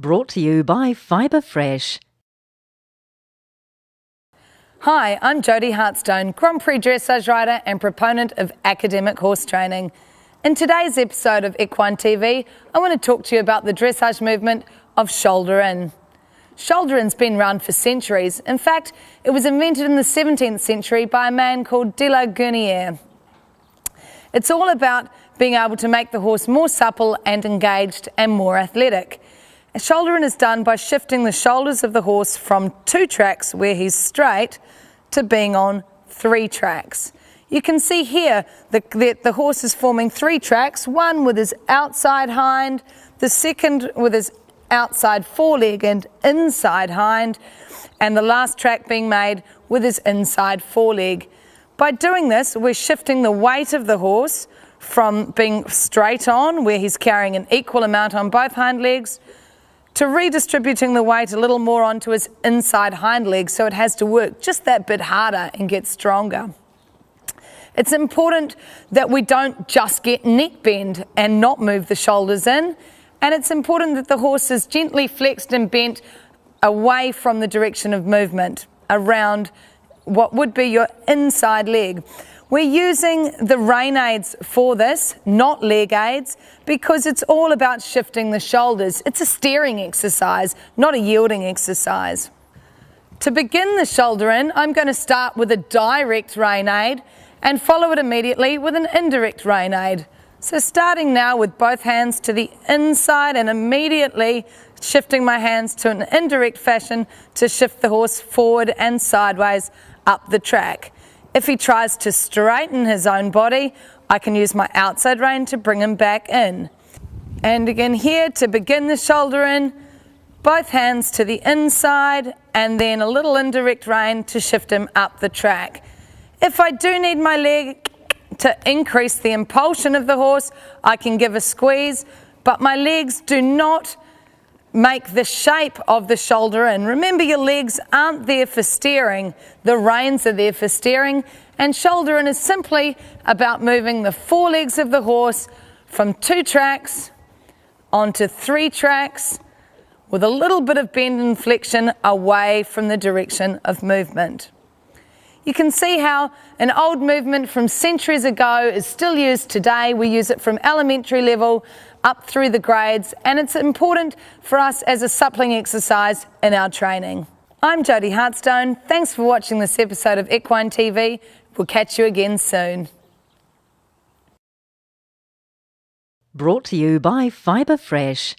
Brought to you by Fibre Fresh. Hi, I'm Jodie Hartstone, Grand Prix dressage rider and proponent of academic horse training. In today's episode of Equine TV, I want to talk to you about the dressage movement of shoulder in. Shoulder in's been around for centuries. In fact, it was invented in the 17th century by a man called de la Guernière. It's all about being able to make the horse more supple and engaged and more athletic. A shoulder in is done by shifting the shoulders of the horse from 2 tracks where he's straight to being on 3 tracks. You can see here that the horse is forming 3 tracks, one with his outside hind, the second with his outside foreleg and inside hind, and the last track being made with his inside foreleg. By doing this, we're shifting the weight of the horse from being straight on, where he's carrying an equal amount on both hind legs, to redistributing the weight a little more onto his inside hind leg, so it has to work just that bit harder and get stronger. It's important that we don't just get neck bend and not move the shoulders in, and it's important that the horse is gently flexed and bent away from the direction of movement, around what would be your inside leg. We're using the rein aids for this, not leg aids, because it's all about shifting the shoulders. It's a steering exercise, not a yielding exercise. To begin the shoulder in, I'm going to start with a direct rein aid and follow it immediately with an indirect rein aid. So starting now with both hands to the inside and immediately shifting my hands to an indirect fashion to shift the horse forward and sideways up the track. If he tries to straighten his own body, I can use my outside rein to bring him back in. And again here, to begin the shoulder in, both hands to the inside and then a little indirect rein to shift him up the track. If I do need my leg to increase the impulsion of the horse, I can give a squeeze, but my legs do not make the shape of the shoulder in. Remember, your legs aren't there for steering, the reins are there for steering, and shoulder in is simply about moving the forelegs of the horse from 2 tracks onto 3 tracks with a little bit of bend and flexion away from the direction of movement. You can see how an old movement from centuries ago is still used today. We use it from elementary level up through the grades, and it's important for us as a suppling exercise in our training. I'm Jodie Hartstone. Thanks for watching this episode of Equine TV. We'll catch you again soon. Brought to you by Fibre Fresh.